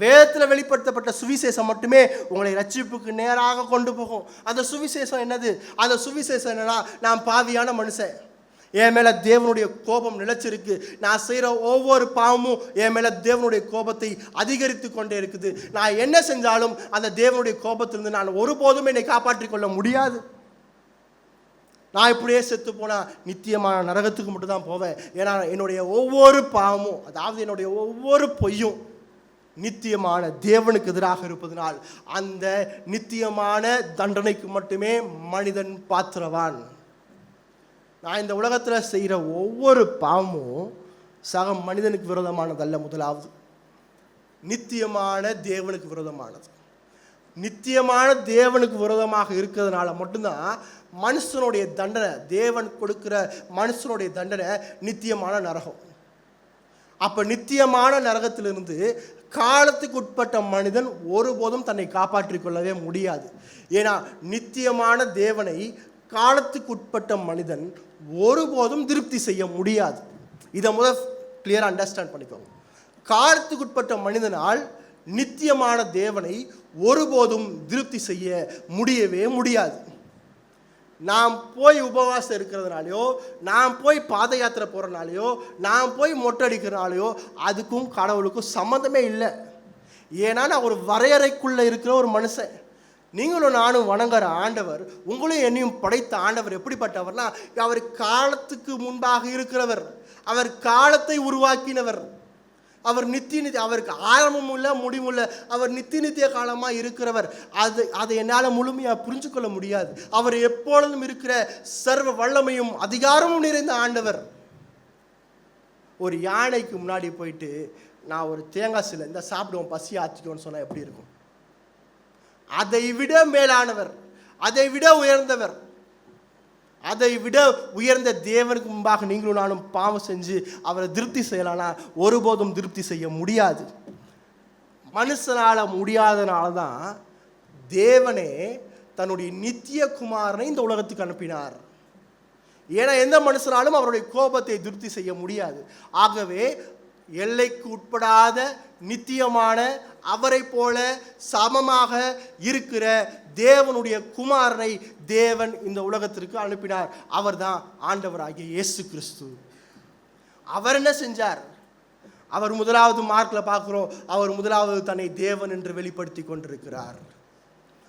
வேதத்தில் வெளிப்படுத்தப்பட்ட சுவிசேஷம் மட்டுமே உங்களை ரட்சிப்புக்கு நேராக கொண்டு போகும். அந்த சுவிசேஷம் என்னது? அந்த சுவிசேஷம் என்னன்னா, நான் பாவியான மனுஷன், என் மேலே தேவனுடைய கோபம் நிலைச்சிருக்கு, நான் செய்கிற ஒவ்வொரு பாவமும் என் மேலே தேவனுடைய கோபத்தை அதிகரித்து கொண்டே இருக்குது, நான் என்ன செஞ்சாலும் அந்த தேவனுடைய கோபத்திலிருந்து நான் ஒருபோதும் என்னை காப்பாற்றிக் கொள்ள முடியாது, நான் இப்படியே செத்து போனால் நித்தியமான நரகத்துக்கு மட்டும்தான் போவேன். ஏன்னா என்னுடைய ஒவ்வொரு பாவமும், அதாவது என்னுடைய ஒவ்வொரு பொய்யும் நித்தியமான தேவனுக்கு எதிராக இருப்பதனால் அந்த நித்தியமான தண்டனைக்கு மட்டுமே மனிதன் பாத்திரவான். நான் இந்த உலகத்தில் செய்கிற ஒவ்வொரு பாவமும் சக மனிதனுக்கு விரோதமானதல்ல. முதலாவது நித்தியமான தேவனுக்கு விரோதமானது. நித்தியமான தேவனுக்கு விரோதமாக இருக்கிறதுனால மட்டும்தான் மனுஷனுடைய தண்டனை, தேவன் கொடுக்கிற மனுஷனுடைய தண்டனை நித்தியமான நரகம். அப்போ நித்தியமான நரகத்திலிருந்து காலத்துக்கு உட்பட்ட மனிதன் ஒருபோதும் தன்னை காப்பாற்றிக் கொள்ளவே முடியாது. ஏன்னா நித்தியமான தேவனை காலத்துக்கு உட்பட்ட மனிதன் ஒருபோதும் திருப்தி செய்ய முடியாது. இதை முதல் கிளியராக அண்டர்ஸ்டாண்ட் பண்ணிக்கோங்க. காலத்துக்கு உட்பட்ட மனிதனால் நித்தியமான தேவனை ஒருபோதும் திருப்தி செய்ய முடியவே முடியாது. நாம் போய் உபவாசம் இருக்கிறதுனாலையோ, நாம் போய் பாத யாத்திரை போகிறனாலையோ, நாம் போய் மொட்டை அடிக்கிறனாலையோ அதுக்கும் கடவுளுக்கும் சம்மந்தமே இல்லை. ஏன்னா நான் ஒரு வரையறைக்குள்ளே இருக்கிற ஒரு மனுஷன். நீங்களும் நானும் வணங்குற ஆண்டவர், உங்களையும் என்னையும் படைத்த ஆண்டவர் எப்படிப்பட்டவர்னா, அவர் காலத்துக்கு முன்பாக இருக்கிறவர், அவர் காலத்தை உருவாக்கினவர், அவர் நித்திய அவருக்கு ஆரம்பமும் இல்லை முடிவும் இல்லை, அவர் நித்திய காலமாக இருக்கிறவர். அதை என்னால் முழுமையாக புரிஞ்சு கொள்ள முடியாது. அவர் எப்பொழுதும் இருக்கிற சர்வ வல்லமையும் அதிகாரமும் நிறைந்த ஆண்டவர். ஒரு யானைக்கு முன்னாடி போயிட்டு நான் ஒரு தேங்காய் சிலை இந்த சாப்பிடுவோம், பசி ஆற்றிடுவோன்னு சொன்னால் எப்படி இருக்கும்? அதை விட மேலானவர், அதை விட உயர்ந்தவர், அதை விட உயர்ந்த தேவனுக்கு முன்பாக நீங்களும் நானும் பாவம் செஞ்சு அவரை திருப்தி செய்யலாம்னா ஒருபோதும் திருப்தி செய்ய முடியாது. மனுஷனால் முடியாதனால தான் தேவனே தன்னுடைய நித்திய குமாரனை இந்த உலகத்துக்கு அனுப்பினார். ஏன்னா எந்த மனுஷனாலும் அவருடைய கோபத்தை திருப்தி செய்ய முடியாது. ஆகவே எல்லைக்கு உட்படாத நித்தியமான அவரை போல சமமாக இருக்கிற தேவனுடைய குமாரனை தேவன் இந்த உலகத்திற்கு அனுப்பினார். அவர் தான் ஆண்டவராகிய இயேசு கிறிஸ்து. அவர் என்ன செஞ்சார்? அவர் முதலாவது மார்க்கில் பார்க்குறோம், அவர் முதலாவது தன்னை தேவன் என்று வெளிப்படுத்தி கொண்டிருக்கிறார்.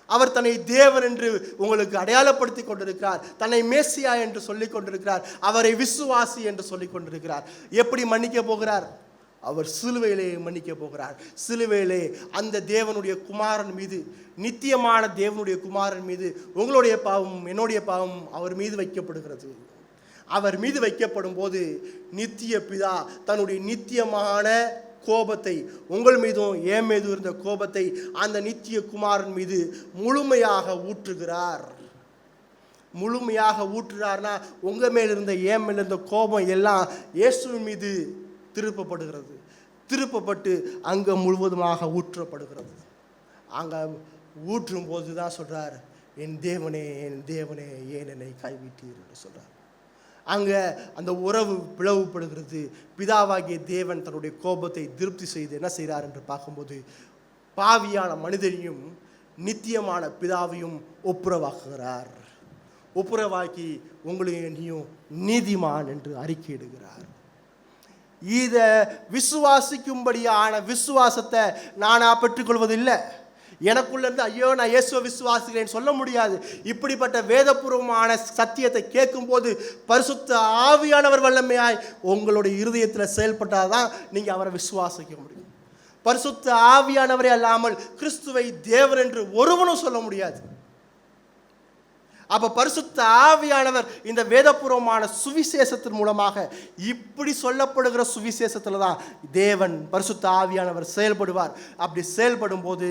அவர் தன்னை தேவன் என்று உங்களுக்கு அடையாளப்படுத்தி கொண்டிருக்கிறார். தன்னை மேசியா என்று சொல்லிக் கொண்டிருக்கிறார். அவரை விசுவாசி என்று சொல்லிக் கொண்டிருக்கிறார். எப்படி மன்னிக்க போகிறார்? அவர் சிலுவையிலே மன்னிக்க போகிறார். சிலுவையிலே அந்த தேவனுடைய குமாரன் மீது, நித்தியமான தேவனுடைய குமாரன் மீது உங்களுடைய பாவமும் என்னுடைய பாவமும் அவர் மீது வைக்கப்படுகிறது. அவர் மீது வைக்கப்படும் போது நித்திய பிதா தன்னுடைய நித்தியமான கோபத்தை, உங்கள் மீதும் என் மீது இருந்த கோபத்தை அந்த நித்திய குமாரன் மீது முழுமையாக ஊற்றுகிறார். முழுமையாக ஊற்றுறார்னா உங்கள் மேல் இருந்த என் மேல் இருந்த கோபம் எல்லாம் இயேசுவின் மீது திருப்பப்படுகிறது. திருப்பப்பட்டு அங்கே முழுவதுமாக ஊற்றப்படுகிறது. அங்கே ஊற்றும் போது தான் சொல்கிறார், என் தேவனே என் தேவனே ஏன் என்னை கைவிட்டீர் என்று சொல்கிறார். அங்கே அந்த உறவு பிளவுபடுகிறது. பிதாவாகிய தேவன் தன்னுடைய கோபத்தை திருப்தி செய்து என்ன செய்கிறார் என்று பார்க்கும்போது பாவியான மனிதனையும் நித்தியமான பிதாவையும் ஒப்புரவாக்குகிறார். ஒப்புரவாக்கி உங்களையும் என்னையும் நீதிமான் என்று அறிக்கையிடுகிறார். இதை விசுவாசிக்கும்படியான விசுவாசத்தை நானா பெற்றுக்கொள்வதில்லை. எனக்குள்ளேருந்து ஐயோ நான் இயேசுவை விசுவாசிக்கிறேன்னு சொல்ல முடியாது. இப்படிப்பட்ட வேதபூர்வமான சத்தியத்தை கேட்கும்போது பரிசுத்த ஆவியானவர் வல்லமையாய் உங்களுடைய இருதயத்தில் செயல்பட்டால் தான் நீங்கள் அவரை விசுவாசிக்க முடியும். பரிசுத்த ஆவியானவரே அல்லாமல் கிறிஸ்துவை தேவன் என்று ஒருவனும் சொல்ல முடியாது. அப்போ பரிசுத்த ஆவியானவர் இந்த வேதபூர்வமான சுவிசேஷத்தின் மூலமாக, இப்படி சொல்லப்படுகிற சுவிசேஷத்தில் தான் தேவன் பரிசுத்த ஆவியானவர் செயல்படுவார். அப்படி செயல்படும் போது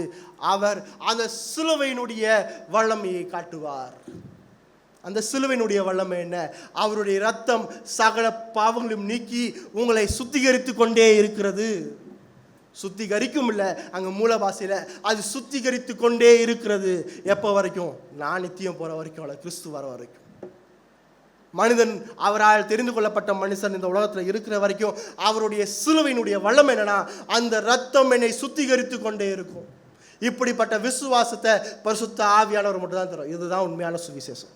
அவர் அந்த சிலுவையினுடைய வல்லமையை காட்டுவார். அந்த சிலுவையினுடைய வல்லமை என்ன? அவருடைய இரத்தம் சகல பாவங்களையும் நீக்கி உங்களை சுத்திகரித்து கொண்டே இருக்கிறது. சுத்திகரிக்கும் இல்லை, அங்கே மூல பாஷையில் அது சுத்திகரித்து கொண்டே இருக்கிறது. எப்போ வரைக்கும்? நான் நித்தியம் போகிற வரைக்கும், அல்ல கிறிஸ்து வர வரைக்கும். மனிதன் அவரால் தெரிந்து கொள்ளப்பட்ட மனுஷன் இந்த உலகத்தில் இருக்கிற வரைக்கும் அவருடைய சிலுவையினுடைய வல்லமை என்னன்னா, அந்த ரத்தம் என்னை சுத்திகரித்து கொண்டே இருக்கும். இப்படிப்பட்ட விசுவாசத்தை பரிசுத்த ஆவியானவர் மட்டும் தான் தரும். இதுதான் உண்மையான சுவிசேஷம்.